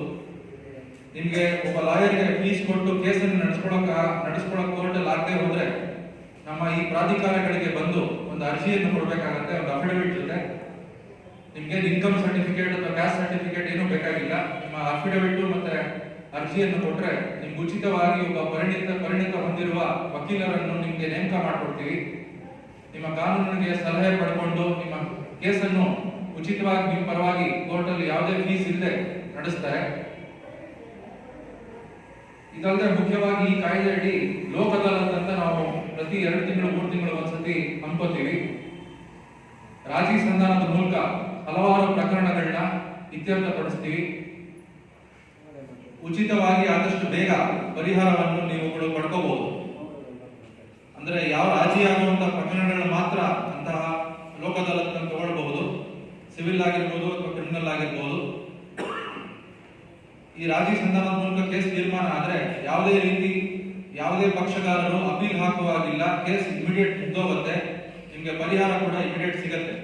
ನಿಮ್ಗೆ ಒಬ್ಬ ಲಾಯರ್ಗೆ ಫೀಸ್ ಕೊಟ್ಟು ಕೇಸನ್ನು ನಡೆಸ್ಕೊಳಕ್ ಕೋರ್ಟ್ ಅಲ್ಲಿ ಆಗದೆ ಹೋದ್ರೆ ನಮ್ಮ ಈ ಪ್ರಾಧಿಕಾರಗಳಿಗೆ ಬಂದು ಒಂದು ಅರ್ಜಿಯನ್ನು ಕೊಡಬೇಕಾಗತ್ತೆ. ಒಂದು ಅಫಿಡವಿಟ್ ಜೊತೆ ನಿಮ್ಗೆ ಇನ್ಕಮ್ ಸರ್ಟಿಫಿಕೇಟ್ ಅಥವಾ ಕ್ಯಾಸ್ಟ್ ಸರ್ಟಿಫಿಕೇಟ್ ಏನೂ ಬೇಕಾಗಿಲ್ಲ. ನಿಮ್ಮ ಅಫಿಡವಿಟ್ ಮತ್ತೆ ಅರ್ಜಿಯನ್ನು ಕೊಟ್ರೆ ನಿಮ್ಗೆ ಉಚಿತವಾಗಿ ಒಬ್ಬ ಪರಿಣಿತ ಹೊಂದಿರುವ ವಕೀಲರನ್ನು ನಿಮ್ಗೆ ನೇಮಕ ಮಾಡ್ಕೊಡ್ತೀವಿ. ನಿಮ್ಮ ಕಾನೂನಿಗೆ ಸಲಹೆ ಪಡ್ಕೊಂಡು ನಿಮ್ಮ ಕೇಸನ್ನು ಉಚಿತವಾಗಿ ನಿಮ್ಮ ಪರವಾಗಿ ಕೋರ್ಟ್ ಅಲ್ಲಿ ಯಾವುದೇ ಫೀಸ್ ಇಲ್ಲದೆ ನಡೆಸ್ತಾರೆ. ಇದಲ್ಲದೆ ಮುಖ್ಯವಾಗಿ ಈ ಕಾಯ್ದೆಯಡಿ ಲೋಕ ಅದಾಲತ್ ಅಂತ ನಾವು ಪ್ರತಿ 2 ತಿಂಗಳು 3 ತಿಂಗಳು ಒಂದ್ಸತಿ ಹಮ್ಮಿಕೊತೀವಿ. ರಾಜಿ ಸಂಧಾನದ ಮೂಲಕ ಹಲವಾರು ಪ್ರಕರಣಗಳನ್ನ ಇತ್ಯರ್ಥಪಡಿಸ್ತೀವಿ. ಉಚಿತವಾಗಿ ಆದಷ್ಟು ಬೇಗ ಪರಿಹಾರವನ್ನು ನೀವುಗಳು ಪಡ್ಕೋಬಹುದು. ಅಂದ್ರೆ ಯಾವ ರಾಜಿಯಾಗುವಂತಹ ಪ್ರಕರಣಗಳು ಮಾತ್ರ ಅಂತಹ ಲೋಕ ಅದಾಲತ್ ಅನ್ನು ತಗೊಳ್ಬಹುದು. ಸಿವಿಲ್ ಆಗಿರ್ಬೋದು ಅಥವಾ ಕ್ರಿಮಿನಲ್ ಆಗಿರ್ಬೋದು. ಈ ರಾಜಿ ಸಂಧಾನದ ಮೂಲಕ ಕೇಸ್ ತೀರ್ಮಾನ ಆದ್ರೆ ಯಾವುದೇ ಪಕ್ಷಗಾರರು ಅಪೀಲ್ ಹಾಕುವಾಗಿಲ್ಲ. ಕೇಸ್ ಇಮಿಡಿಯೇಟ್ ಮುಗ್ದೋಗುತ್ತೆ. ನಿಮ್ಗೆ ಪರಿಹಾರ ಕೂಡ ಇಮಿಡಿಯೇಟ್ ಸಿಗತ್ತೆ.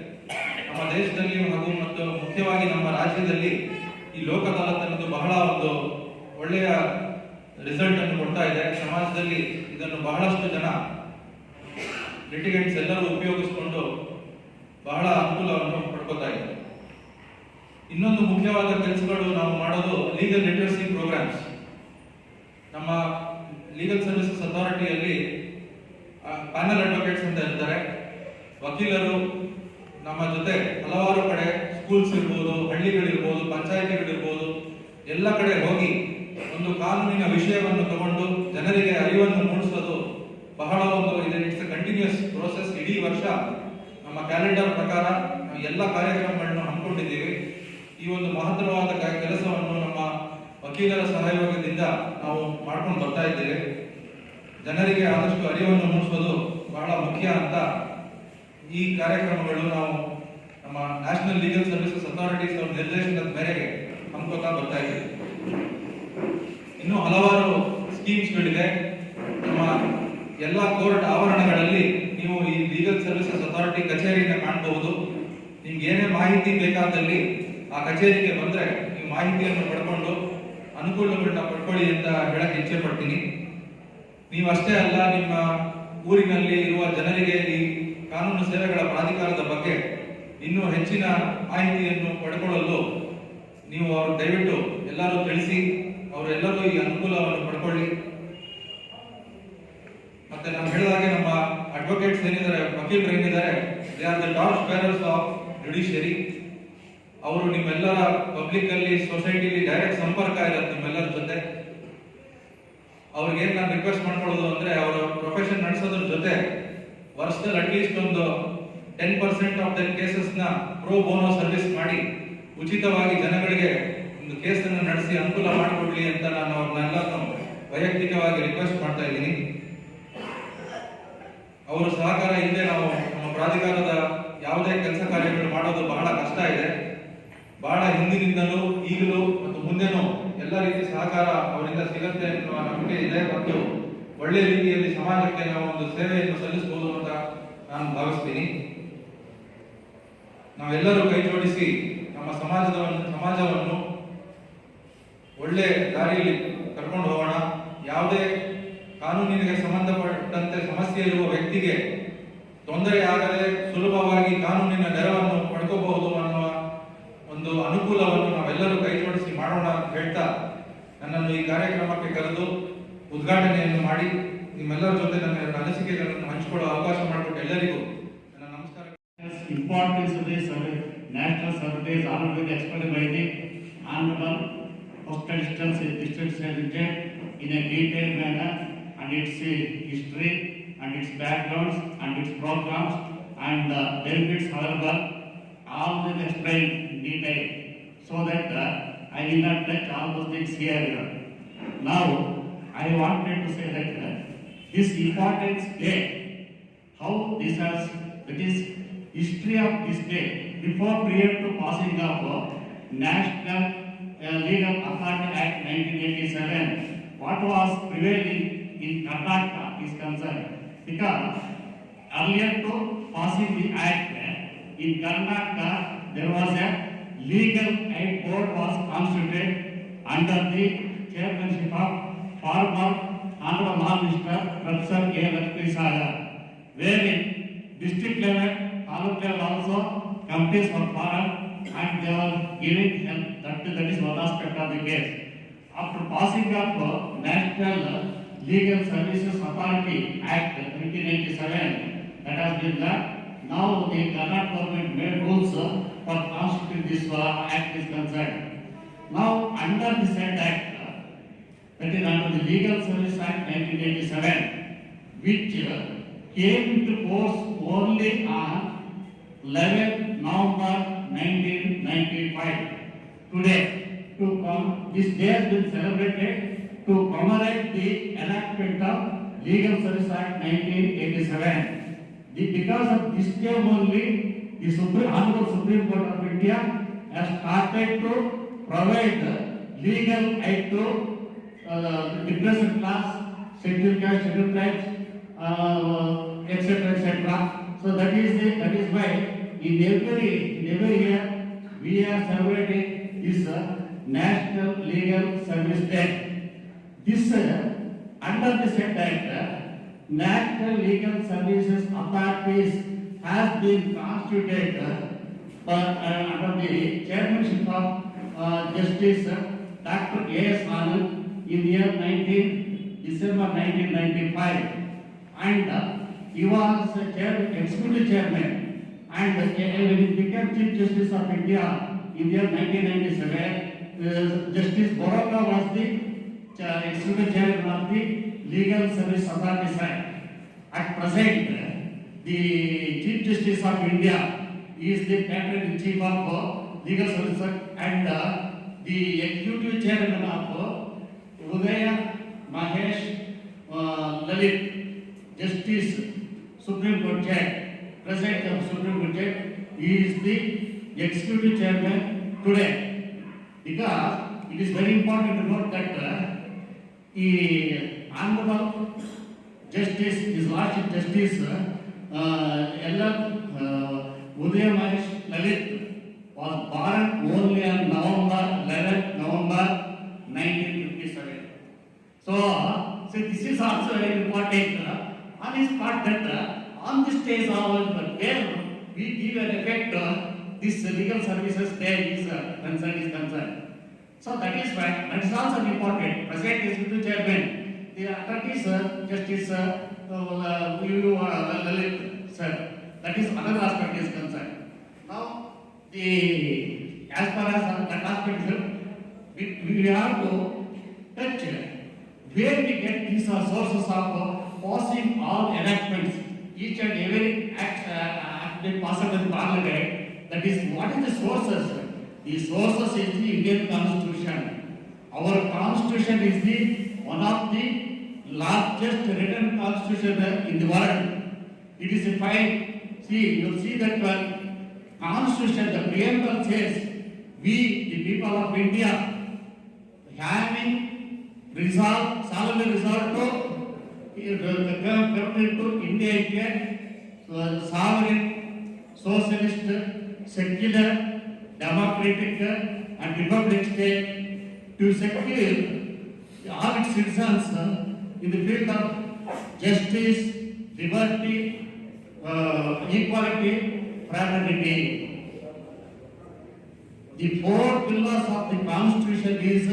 ನಮ್ಮ ದೇಶದಲ್ಲಿ ಹಾಗೂ ಮತ್ತು ಮುಖ್ಯವಾಗಿ ನಮ್ಮ ರಾಜ್ಯದಲ್ಲಿ ಈ ಲೋಕ ಅದಾಲತ್ ಅನ್ನೋದು ಬಹಳ ಒಂದು ಒಳ್ಳೆಯ ರಿಸಲ್ಟ್ ಅನ್ನು ಕೊಡ್ತಾ ಇದೆ. ಸಮಾಜದಲ್ಲಿ ಇದನ್ನು ಬಹಳಷ್ಟು ಜನ ಲಿಟಿಗೇಟ್ಸ್ ಎಲ್ಲರೂ ಉಪಯೋಗಿಸಿಕೊಂಡು ಬಹಳ ಅನುಕೂಲವನ್ನು ಪಡ್ಕೋತಾ ಇದ್ದಾರೆ. ಇನ್ನೊಂದು ಮುಖ್ಯವಾದ ಕೆಲಸಗಳು ನಾವು ಮಾಡೋದು ಲೀಗಲ್ ಲಿಟರಸಿ ಪ್ರೋಗ್ರಾಮ್ಸ್. ನಮ್ಮ ಲೀಗಲ್ ಸರ್ವಿಸಸ್ ಅಥಾರಿಟಿಯಲ್ಲಿ ಪ್ಯಾನಲ್ ಅಡ್ವೊಕೇಟ್ಸ್ ಅಂತ ಇರ್ತಾರೆ. ವಕೀಲರು ನಮ್ಮ ಜೊತೆ ಹಲವಾರು ಕಡೆ ಸ್ಕೂಲ್ಸ್ ಇರ್ಬೋದು, ಹಳ್ಳಿಗಳಿರ್ಬೋದು, ಪಂಚಾಯಿತಿಗಳಿರ್ಬೋದು, ಎಲ್ಲ ಕಡೆ ಹೋಗಿ ಒಂದು ಕಾನೂನಿನ ವಿಷಯವನ್ನು ತಗೊಂಡು ಜನರಿಗೆ ಅರಿವನ್ನು ಮೂಡಿಸೋದು ಬಹಳ ಒಂದು ಇಟ್ಸ್ ಕಂಟಿನ್ಯೂಸ್ ಪ್ರೋಸೆಸ್. ಇಡೀ ವರ್ಷ ನಮ್ಮ ಕ್ಯಾಲೆಂಡರ್ ಪ್ರಕಾರ ನಾವು ಎಲ್ಲ ಕಾರ್ಯಕ್ರಮಗಳನ್ನು ಹಮ್ಮಿಕೊಂಡಿದ್ದೀವಿ. ಈ ಒಂದು ಮಹತ್ತರವಾದ ಕೆಲಸವನ್ನು ನಮ್ಮ ವಕೀಲರ ಸಹಯೋಗದಿಂದ ನಾವು ಮಾಡ್ಕೊಂಡು ಬರ್ತಾ ಇದ್ದೇವೆ. ಜನರಿಗೆ ಆದಷ್ಟು ಅರಿವನ್ನು ಮೂಡಿಸೋದು ಬಹಳ ಮುಖ್ಯ ಅಂತ ಈ ಕಾರ್ಯಕ್ರಮಗಳು ನಾವು ನಮ್ಮ ನ್ಯಾಷನಲ್ ಲೀಗಲ್ ಸರ್ವಿಸಸ್ ಅಥಾರಿಟೀಸ್ ಅವರ ನಿರ್ದೇಶನದ ಮೇರೆಗೆ ಹಮ್ಮಿಕೊಳ್ತಾ ಬರ್ತಾ ಇದ್ದೀವಿ. ಇನ್ನೂ ಹಲವಾರು ಸ್ಕೀಮ್ಸ್ಗಳಿದೆ. ನಮ್ಮ ಎಲ್ಲ ಕೋರ್ಟ್ ಆವರಣಗಳಲ್ಲಿ ನೀವು ಈ ಲೀಗಲ್ ಸರ್ವಿಸಸ್ ಅಥಾರಿಟಿ ಕಚೇರಿಯನ್ನು ಕಾಣಬಹುದು. ನಿಮ್ಗೆ ಏನೇ ಮಾಹಿತಿ ಬೇಕಾದಲ್ಲಿ ಆ ಕಚೇರಿಗೆ ಬಂದ್ರೆ ನೀವು ಮಾಹಿತಿಯನ್ನು ಪಡ್ಕೊಂಡು ಅನುಕೂಲಗಳನ್ನ ಪಡ್ಕೊಳ್ಳಿ ಅಂತ ಹೇಳಕ್ ಇಚ್ಛೆ ಪಡ್ತೀನಿ. ನೀವಷ್ಟೇ ಅಲ್ಲ, ನಿಮ್ಮ ಊರಿನಲ್ಲಿ ಇರುವ ಜನರಿಗೆ ಈ ಕಾನೂನು ಸೇವೆಗಳ ಪ್ರಾಧಿಕಾರದ ಬಗ್ಗೆ ಇನ್ನೂ ಹೆಚ್ಚಿನ ಮಾಹಿತಿಯನ್ನು ಪಡ್ಕೊಳ್ಳಲು ನೀವು ಅವರು ದಯವಿಟ್ಟು ಎಲ್ಲರೂ ತಿಳಿಸಿ, ಅವರೆಲ್ಲರೂ ಈ ಅನುಕೂಲವನ್ನು ಪಡ್ಕೊಳ್ಳಿ. ಮತ್ತೆ ನಾನು ಹೇಳಿದಾಗೆ ನಮ್ಮ ಅಡ್ವೊಕೇಟ್ಸ್ ಏನಿದ್ದಾರೆ, ವಕೀಲರು ಏನಿದ್ದಾರೆ, they are the torch bearers of judiciary. ಅವರು ನಿಮ್ಮೆಲ್ಲರ ಪಬ್ಲಿಕ್ ಅಲ್ಲಿ ಸೊಸೈಟಿಲಿ ಡೈರೆಕ್ಟ್ ಸಂಪರ್ಕ ಇರುತ್ತೆ ನಿಮ್ಮೆಲ್ಲರ ಜೊತೆ. ಅವ್ರಿಗೆ ನಾನು ರಿಕ್ವೆಸ್ಟ್ ಮಾಡ್ಕೊಳ್ಳೋದು ಅಂದ್ರೆ ಅವರ ಪ್ರೊಫೆಷನ್ ನಡೆಸೋದ್ರ ಜೊತೆ ವರ್ಷದಲ್ಲಿ ಅಟ್ಲೀಸ್ಟ್ ಒಂದು 10% ಆಫ್ ದ ಕೇಸಸ್ ನ ಪ್ರೋ ಬೋನೋ ಸರ್ವಿಸ್ ಮಾಡಿ ಉಚಿತವಾಗಿ ಜನಗಳಿಗೆ ಒಂದು ಕೇಸನ್ನು ನಡೆಸಿ ಅನುಕೂಲ ಮಾಡಿಕೊಡ್ಲಿ ಅಂತ ನಾನು ಅವ್ರನ್ನೆಲ್ಲರನ್ನು ವೈಯಕ್ತಿಕವಾಗಿ ರಿಕ್ವೆಸ್ಟ್ ಮಾಡ್ತಾ ಇದ್ದೀನಿ. ಅವರ ಸಹಕಾರ ಇಲ್ಲದೆ ನಾವು ನಮ್ಮ ಪ್ರಾಧಿಕಾರದ ಯಾವುದೇ ಕೆಲಸ ಕಾರ್ಯಗಳು ಮಾಡೋದು ಬಹಳ ಕಷ್ಟ ಇದೆ. ಬಹಳ ಹಿಂದಿನಿಂದಲೂ ಈಗಲೂ ಮತ್ತು ಮುಂದೆನೂ ಎಲ್ಲ ರೀತಿ ಸಹಕಾರ ಅವರಿಂದ ಸಿಗತ್ತೆ ಎನ್ನುವ ನಂಬಿಕೆ ಇದೆ ಮತ್ತು ಒಳ್ಳೆ ರೀತಿಯಲ್ಲಿ ಸಮಾಜಕ್ಕೆ ನಾವು ಒಂದು ಸೇವೆಯನ್ನು ಸಲ್ಲಿಸಬಹುದು ಅಂತ ನಾನು ಭಾವಿಸ್ತೀನಿ. ನಾವೆಲ್ಲರೂ ಕೈ ಜೋಡಿಸಿ ನಮ್ಮ ಸಮಾಜವನ್ನು ಒಳ್ಳೆ ದಾರಿಯಲ್ಲಿ ಕರ್ಕೊಂಡು ಹೋಗೋಣ. ಯಾವುದೇ ಕಾನೂನಿಗೆ ಸಂಬಂಧಪಟ್ಟಂತೆ ಸಮಸ್ಯೆ ಇರುವ ವ್ಯಕ್ತಿಗೆ ತೊಂದರೆ ಆಗದೆ ಸುಲಭವಾಗಿ ಕಾನೂನಿನ ನೆರವನ್ನು ಪಡ್ಕೋಬಹುದು ಅನ್ನುವ ಒಂದು ಅನುಕೂಲವನ್ನು ನಾವೆಲ್ಲರೂ ಕೈ ಜೋಡಿಸಿ ಮಾಡೋಣ ಅಂತ ಹೇಳ್ತಾ ನನ್ನನ್ನು ಈ ಕಾರ್ಯಕ್ರಮಕ್ಕೆ ಕರೆದು ಉದ್ಘಾಟನೆಯನ್ನು ಮಾಡಿ ನಿಮ್ಮೆಲ್ಲರ ಜೊತೆ ನನ್ನ ಅನಿಸಿಕೆಗಳನ್ನು ಹಂಚಿಕೊಳ್ಳುವ ಅವಕಾಶ ಮಾಡಿಕೊಟ್ಟು ಎಲ್ಲರಿಗೂ ನನ್ನ ನಮಸ್ಕಾರ. Importance of this national survey is already explained by the Honorable First Instance District Secretary in a detailed manner, and its history and its backgrounds and its programs and the benefits however all will explain in detail, so that I will not touch all those things here. Now I wanted to say that this Importance Day, how this has, that is history of this day, before prior to passing of National Legal Authority Act 1987, what was prevailing in Karnataka is concerned, because earlier to passing the act in Karnataka there was a legal aid board was constituted under the chairmanship of former Honorable Law Minister Professor A. Lakshmi Sagar, wherein district level, taluk level also committees were formed and they were giving help. That is one aspect of the case. After passing of National Legal Services Authority Act 1997, that has been done. Now the Karnataka government made rules for constituting this act is concerned. Now under the said act, that is under the Legal Service Act 1987, which came into force only on 11 November 1995. Today, this day has been celebrated to commemorate the enactment of Legal Service Act 1987. Because of this day only, the Honorable Supreme Court of India has started to provide legal aid to depressed class, scheduled caste, scheduled tribes, etc., etc. So that is why in every year we are celebrating this National Legal Service Day. This under the said act, National Legal Services Authorities has been constituted under the chairmanship of Justice Dr. A.S. Anand in the year December 1995, and he was executive chairman, and when he became Chief Justice of India in the year 1997, Justice Boroka was the executive chairman of the Legal Service Authorities Act. At present, the Chief Justice of India is the patron-in-chief of Legal Service Act, and the executive chairman of Udaya Mahesh Lalit, Justice Supreme Court Judge, President of Supreme Court Judge, he is the executive chairman today. Because it is very important to note that the Honorable Justice, His Lordship Justice L.M. Udaya Mahesh Lalit was born only on November 1957. So this is also very important on his part that on this stage where we give an effect this legal services day is concerned. So that is why that is also important. President Executive Chairman, the attorneys Justice Lalit sir, that is another aspect is concerned. Now as far as that aspect we have to touch where we get these sources of passing all enactments, each and every act passed in Parliament. That is, what is the sources? The sources is the Indian Constitution. Our Constitution is the one of the largest written Constitution in the world. It is a fine. See, you see that one Constitution, the preamble says, we, the people of India, having solemnly resolved to government to India sovereign, socialist, secular, democratic and republic state to secure all its citizens in the field of justice, liberty, equality, fraternity. The four pillars of the Constitution is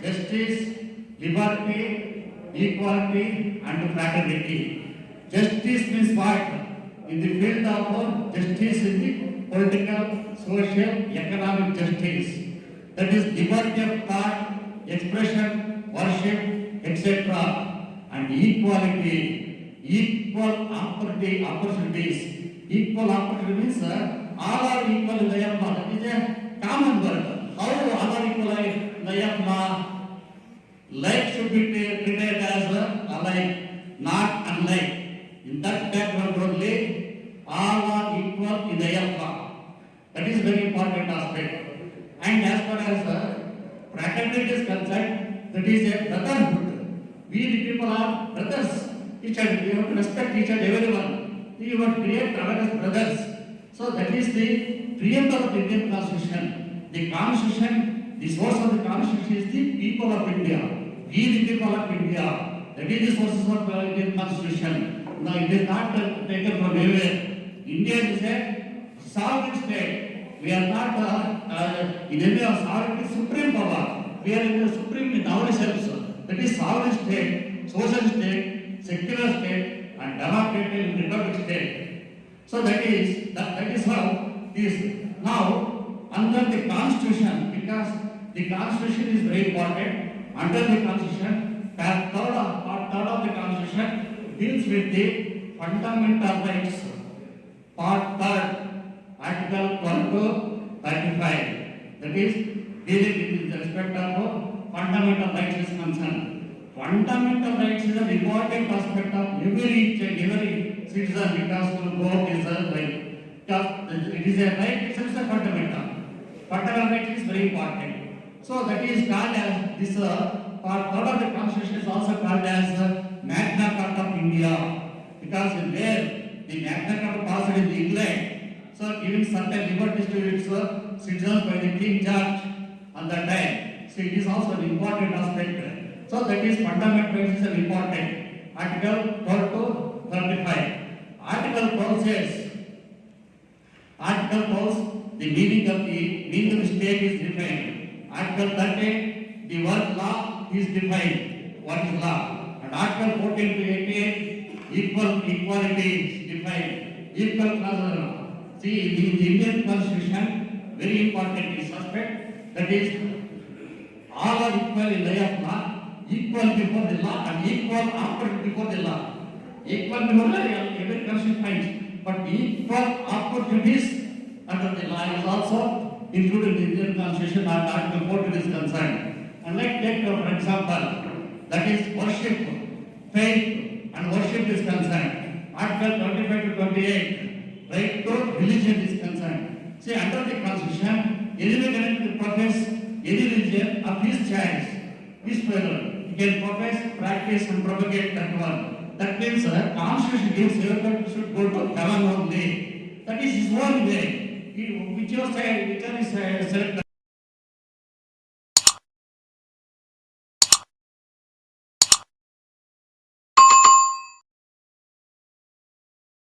justice, liberty, equality and fraternity. Justice means what? In the field of justice in the political, social, economic justice. That is liberty of thought, expression, worship, etc. And equality, equal opportunities. Equal opportunity means all are equal in the law. That is a common word. How all are equal in the law? Like should be treated as alike, not unlike. In that background only, all are equal in the law. That is very important aspect. And as far as fraternity is concerned, that is a brotherhood. We the people are brothers. Each other, we have to respect each and everyone. We want to create others as brothers. So that is the preamble of the Indian Constitution. The Constitution, the source of the Constitution is the people of India. We the people of India. That is the sources of the Indian Constitution. Now it is not taken from anywhere. India is a sovereign state. We are not in any of sovereignty supreme power. We are in the supreme in ourselves. That is sovereign state, social state, secular state, and democratic and republic state. So that is how this now under the Constitution, because the Constitution is very important. Under the Constitution Part third of the Constitution deals with the fundamental rights. Part third, Article 12 to 35. That is dealing with the respect of fundamental rights is concerned. Fundamental rights is an important aspect of every citizen because to vote is a right. Because it is a right, it is a fundamental. Fundamental right is very important. So that is called as this part third of the Constitution is also called as Magna Carta of India, because in there the Magna Carta passed in England, so giving certain liberties to its citizens by the King George on that time. So it is also an important aspect. So that is fundamental rights is an important. Article 12 to 35. Article 12 says, Article 12, the meaning of the state is defined. Article 30, the word law is defined. What is law? And Article 14 to 88, equality is defined. Equal clause. See, in the Indian Constitution, very important is aspect, that is, all are equal in the eye of law, equal before the law, and equal after before the law. Equal before the law, every Constitution finds, but equal opportunities under the law is also included in the Indian Constitution and Article 14 is concerned. And like take for example, that is worship, faith and worship is concerned. Article 25 to 28, right to religion is concerned. See, under the Constitution, anyone can profess any religion of his choice, his fellow. He can profess, practice and propagate that one. That means Constitution gives everyone should go to heaven only. That is his own way. Which is selected.